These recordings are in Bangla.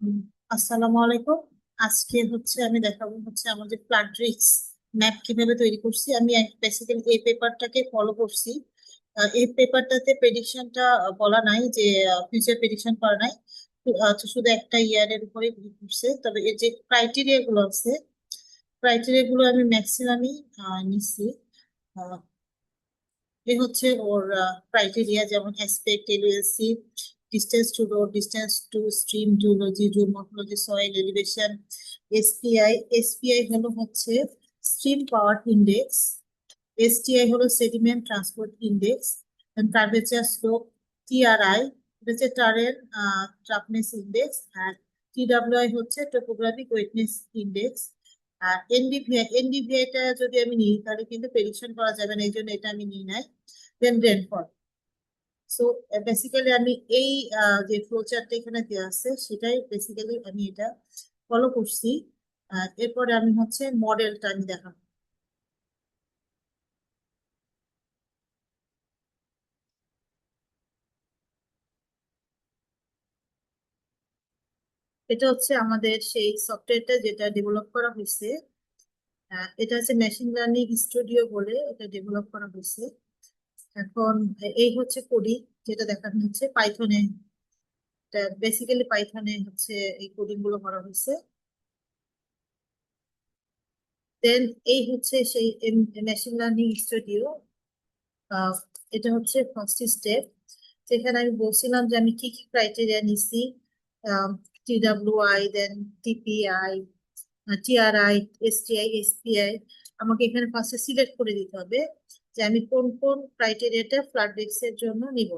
হুম, আসসালামু আলাইকুম। আজকে আমি দেখাবো আমার যে ফ্লাড রিস্ক ম্যাপ কিভাবে তৈরি করছি। আমি বেসিক্যালি এই পেপারটাকে ফলো করছি। এই পেপারটাতে প্রেডিকশনটা বলা নাই যে ফিউচার প্রেডিকশন করা নাই। শুধু একটা ইয়ারের উপরে করছে। তবে এর যে ক্রাইটেরিয়া গুলো আছে, ক্রাইটেরিয়া গুলো আমি ম্যাক্সিমামই নিচ্ছি। আহ, এই ওর ক্রাইটেরিয়া, যেমন aspect, LOSC, distance to road, distance to stream, zoology, geomorphology, soil elevation. SPI stream power index. STI হলো sediment transport index. Curvature slope. TRI এটা হচ্ছে টারেন ট্রাফনেস ইন্ডেক্স। আর টিডাব্লিউআই হচ্ছে টোপোগ্রাফিক ওয়েটনেস ইন্ডেক্স। আর এনডিভিআইটা যদি আমি নিই তাহলে কিন্তু প্রেডিকশন করা যাবে না, এই জন্য এটা আমি নিই নাই। দেন রেনফল। সো বেসিক্যালি আমি এই যে ফ্লো চার্টটা এখানে দেওয়া আছে সেটাই বেসিক্যালি আমি এটা ফলো করছি। এরপরে আমি মডেলটা আমি দেখাবো। এটা আমাদের সেই সফটওয়্যারটা যেটা ডেভেলপ করা হয়েছে। এটা মেশিন লার্নিং স্টুডিও বলে এটা ডেভেলপ করা হয়েছে। এখন এই কোডিং যেটা দেখানো হচ্ছে পাইথনে। বেসিক্যালি পাইথনে এই কোডিং গুলো করা হয়েছে। দেন এই সেই মেশিন লার্নিং স্টুডিও। এটা ফার্স্ট স্টেপ, যেখানে আমি বলছিলাম যে আমি কি কি ক্রাইটেরিয়া নিছি। টিডাব্লিউআই, দেন টিপিআই, টিআরআই, এসটিআই, এসপিআই। আমাকে এখানে ফার্স্টে সিলেক্ট করে দিতে হবে যে আমি কোন কোন ক্রাইটেরিয়াটা ফ্লাড রিস্ক এর জন্য নিব।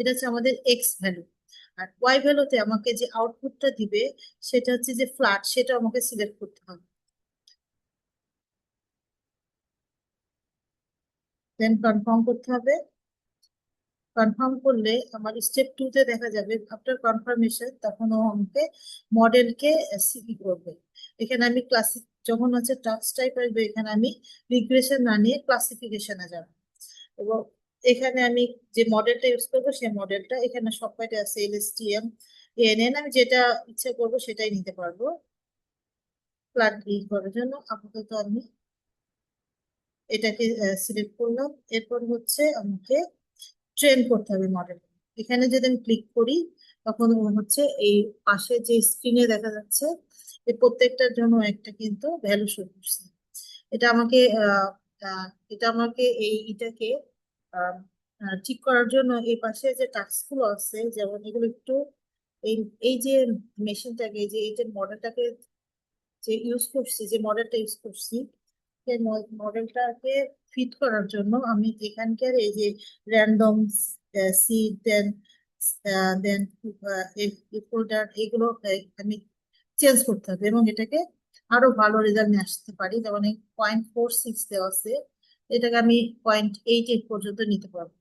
এটা আমাদের এক্স ভ্যালু। আর ওয়াই ভ্যালুতে আমাকে যে আউটপুটটা দিবে সেটা যে ফ্লাড, সেটা আমাকে সিলেক্ট করতে হবে। দেন কনফার্ম করতে হবে। কনফার্ম করলে আমার স্টেপ 2 তে দেখা যাবে আফটার কনফার্মেশন, তখন ও আমাকে মডেলকে সিপি করবে। এখানে আমি ক্লাসিক যখন টাস্ক টাইপ আসবে, এখানে আমি রিগ্রেশন না নিয়ে ক্লাসিফিকেশনে যাব। এবং এখানে আমি যে মডেলটা ইউজ করবো সেই মডেলটা এখানে সব কয়টা আছে, এলএসটিএম, এএনএন। আমি যেটা ইচ্ছে করবো সেটাই নিতে পারবো প্লাগ ইন করার জন্য। আপাতত আমি এটাকে সিলেক্ট করলাম। এরপর আমাকে ট্রেন করতে হবে মডেল। এখানে যদি আমি ক্লিক করি তখন ও এই পাশে যে স্ক্রিনে দেখা যাচ্ছে এই প্রত্যেকটার জন্য একটা কিন্তু ভ্যালু শো করছে। এটা আমাকে আহ, আহ, এটা আমাকে এটাকে আহ, ঠিক করার জন্য এই পাশে যে টাস্ক গুলো আছে, যেমন এগুলো একটু এই এই যে মেশিনটাকে, যে এই যে মডেলটাকে যে ইউজ করছি, যে মডেলটা ইউজ করছি, সেই মডেলটাকে ফিট করার জন্য আমি এখানকার এই যে র্যান্ডম সিড, দেন দেন ফোল্ডার, এগুলো আমি চেঞ্জ করতে হবে এবং এটাকে আরো ভালো রেজাল্ট নিয়ে আসতে পারি। যেমন 0.46 দেওয়া আছে, এটাকে আমি 0.88 পর্যন্ত নিতে পারবো।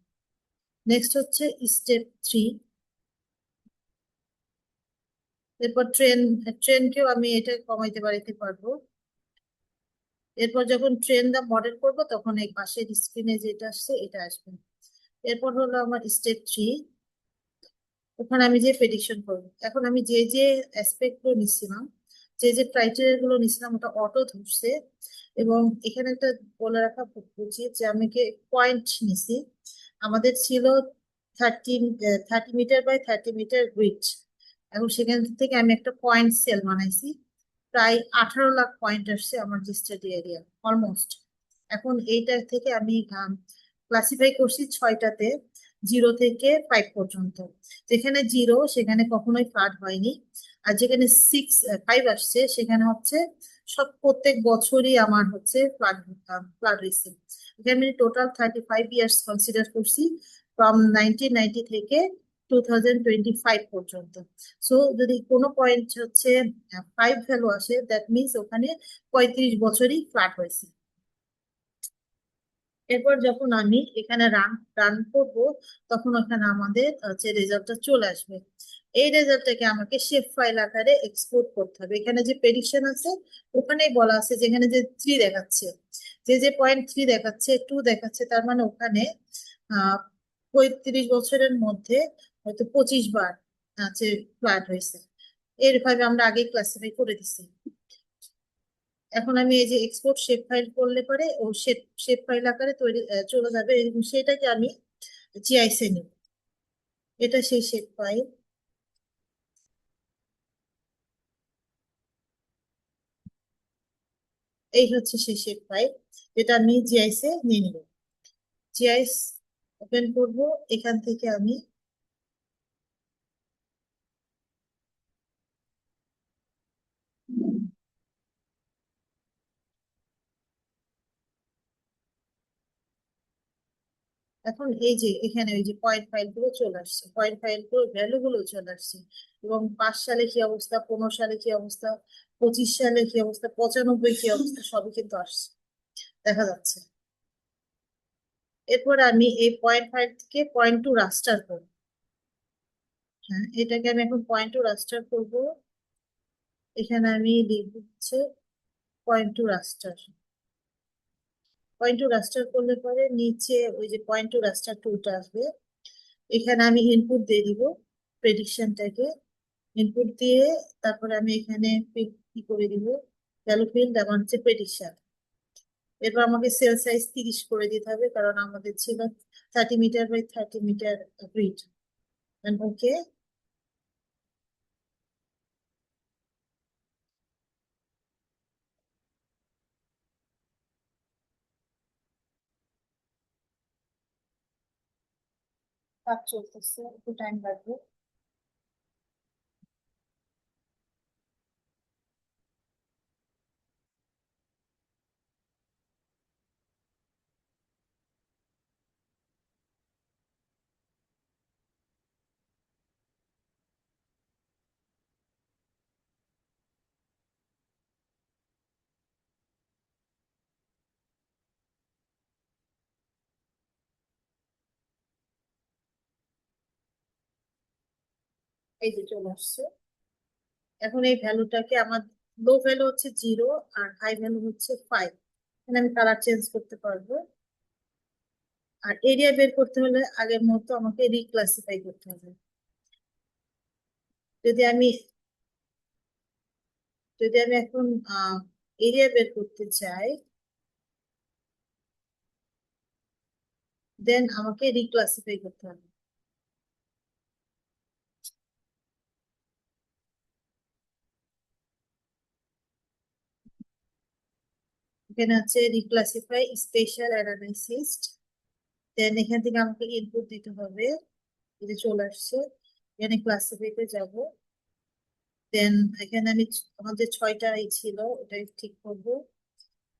Next step 3। এরপর ট্রেনকেও আমি এটা কমাইতে বাড়াইতে পারবো। এরপর যখন ট্রেন দা মডেল করব তখন এই পাশের স্ক্রিনে যেটা আসছে এটা আসবে। এরপর হলো আমার স্টেপ 3। ওখানে আমি যে প্রেডিকশন করবো, এখন আমি যে যে অ্যাসপেক্ট গুলো নিচ্ছিলাম, যে যে ক্রাইটেরিয়া গুলো নিচ্ছিলাম ওটা অটো ধরছে। এবং এখানে একটা বলে রাখা উচিত যে আমি পয়েন্ট নিছি। আমাদের ছিল 30 30 মিটার বাই 30 মিটার গ্রিড। এখন সেখান থেকে আমি একটা পয়েন্ট সেল বানাইছি। প্রায় 18 লাখ পয়েন্ট আসছে আমার যে স্টাডি এরিয়া অলমোস্ট। এখন এইটা থেকে আমি ক্লাসিফাই করছি 6টাতে, 0 থেকে 5 পর্যন্ত। যেখানে 0 সেখানে কখনোই ফ্লাড হয়নি। আর যেখানে 5 আসছে সেখানে প্রত্যেক বছরই আমার ফ্লাড ফ্লাড হয়েছে। এখানে আমি টোটাল 35 ইয়ার্স কনসিডার করছি, ফ্রম 1990 থেকে 2025 পর্যন্ত। সো যদি কোনো পয়েন্ট 5 ভ্যালু আসে, দ্যাট মিনস ওখানে 35 বছরই ফ্ল্যাট হয়েছে। এরপর যখন আমি এখানে রান রান করব তখন ওখানে আমাদের রেজাল্টটা চলে আসবে। এই রেজাল্টটাকে আমাকে শেপ ফাইল আকারে এক্সপোর্ট করতে হবে। এখানে যে প্রেডিকশন আছে ওখানেই বলা আছে, যেখানে যে 3 দেখাচ্ছে, যে যে 0.3 দেখাচ্ছে, 2 দেখাচ্ছে, তার মানে ওখানে 35 বছরের মধ্যে হয়তো 25 বার ফ্লাড হয়েছে। এইভাবে আমরা আগে ক্লাসিফাই করে দিছি। এখন আমি এই যে এক্সপোর্ট শেপ ফাইল করলে পরে ও শেপ শেপ ফাইল আকারে তৈরি চলে যাবে, এবং সেটাকে আমি জিআইসে নিব। এটা সেই শেপ ফাইল। এই হচ্ছে সেই শেপ ফাইল, যেটা আমি জিআইসে নিয়ে নিব। জিআইএস ওপেন করব। এখান থেকে আমি এখন এই যে এখানে ওই যে পয়েন্ট ফাইল গুলো চলে আসছে, পয়েন্ট ফাইল গুলো ভ্যালু গুলো চলে আসছে, এবং 5 সালে কি অবস্থা, 15 সালে কি অবস্থা, 25 সালে কি অবস্থা, 95 কি অবস্থা, সবই কিন্তু আসছে, দেখা যাচ্ছে। এরপর আমি এই পয়েন্ট ফাইল থেকে পয়েন্ট টু রাস্টার করবো। হ্যাঁ, এটাকে আমি এখন পয়েন্ট টু রাস্টার করবো। এখানে আমি লিখব হচ্ছে পয়েন্ট টু রাস্টার। পয়েন্ট টু রাস্টার করলে পরে নিচে ওই যে পয়েন্ট টু রাস্টার টুলটা আসবে। এখানে আমি ইনপুট দিয়ে দিব প্রেডিকশনটাকে। ইনপুট দিয়ে তারপরে আমি এখানে কি করে দিব, ভ্যালু ফিল্ড এবং হচ্ছে প্রেডিকশন। এরপর আমাকে সেল সাইজ 30 করে দিতে হবে, কারণ আমাদের ছিল 30 মিটার বাই 30 মিটার গ্রিড। ওকে। কাজ চলতেছে, একটু টাইম লাগবে। এই যে চলে আসছে। এখন এই ভ্যালুটাকে আমার লো ভ্যালু হচ্ছে 0 আর হাই ভ্যালু হচ্ছে 5। এখানে আমি কালার চেঞ্জ করতে পারবো। আর এরিয়া বের করতে হলে আগের মতো আমাকে রিক্লাসিফাই করতে হবে। যদি আমি যদি আমি এখন এরিয়া বের করতে চাই, দেন আমাকে রিক্লাসিফাই করতে হবে। এখানে আছে রিক্লাসিফাই স্পেশাল অ্যানালাইসিস। দেন এখান থেকে আমাকে ইনপুট দিতে হবে। যদি চলে আসছে, এখানে ক্লাসিফাইতে যাব। দেন এখানে আমি আমাদের 6টা ছিল, ওটাই ঠিক করবো।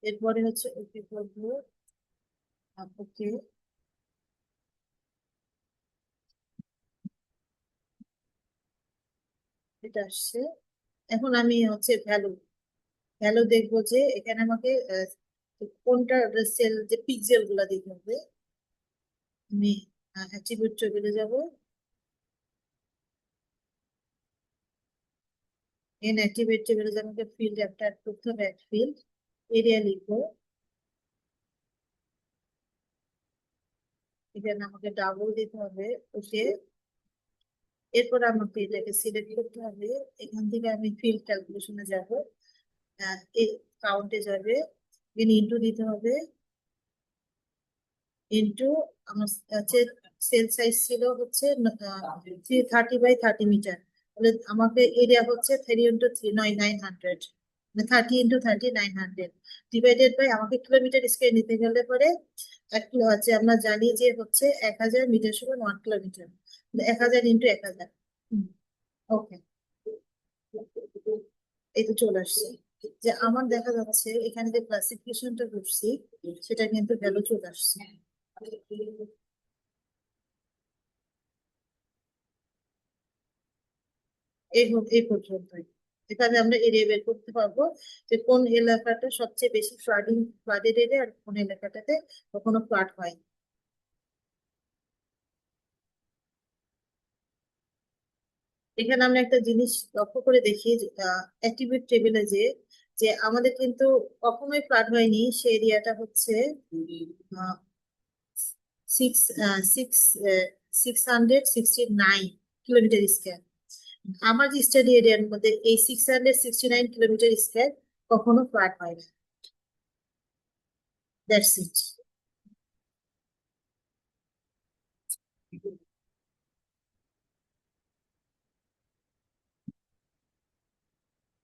এরপরে হচ্ছে ওকে করবো। ওকে, এটা আসছে। এখন আমি হচ্ছে ভ্যালু ভ্যালু দেখবো যে এখানে আমাকে কোনটা সেল যে পিক্সেল গুলা দিতে হবে। আমি অ্যাট্রিবিউট টেবিলে যাব। এন অ্যাট্রিবিউট টেবিলে যে আমাকে ফিল্ড একটা add করতে হবে, অ্যাড ফিল্ড। এরিয়া লিখবো। এখানে আমাকে ডাবল দিতে হবে। ওকে। এরপর আমাকে এটাকে সিলেক্ট করতে হবে। এখান থেকে আমি ফিল্ড ক্যালকুলেশনে যাব। কাউন্টে যাবে, এখানে ইন্টু দিতে হবে। ইন্টু আমার হচ্ছে সেল সাইজ ছিল হচ্ছে 30 বাই 30 মিটার। তাহলে আমাকে এরিয়া হচ্ছে 3 × 3 900, 30 × 30 900 ডিভাইডেড বাই, আমাকে কিলোমিটার স্কোয়ার নিতে গেলে পরে 1 কিলো আছে, আমরা জানি যে হচ্ছে 1000 মিটার সমান 1 কিলোমিটার। 1000 × 1000। ওকে, এই তো চলে আসছে। যে আমার দেখা যাচ্ছে এখানে যে ক্লাসিফিকেশনটা করছি, সেটা কিন্তু ভ্যালু চলে আসছে। এই পর্যন্তই। এখানে আমরা এরিয়া বের করতে পারবো যে কোন এলাকাটা সবচেয়ে বেশি ফ্লাডেড এরিয়া, আর কোন এলাকাটাতে কখনো ফ্লাড হয়। এখানে আমরা একটা জিনিস লক্ষ্য করে দেখি, অ্যাট্রিবিউট টেবিলে যে যে আমাদের কিন্তু কখনোই ফ্লাড হয়নি, সেই এরিয়াটা হচ্ছে 6 669 কিলোমিটার স্কোয়ার। আমার যে স্টাডি এরিয়ার মধ্যে এই 669 কিলোমিটার স্কোয়ার কখনো ফ্ল্যাট হয় না। That's it.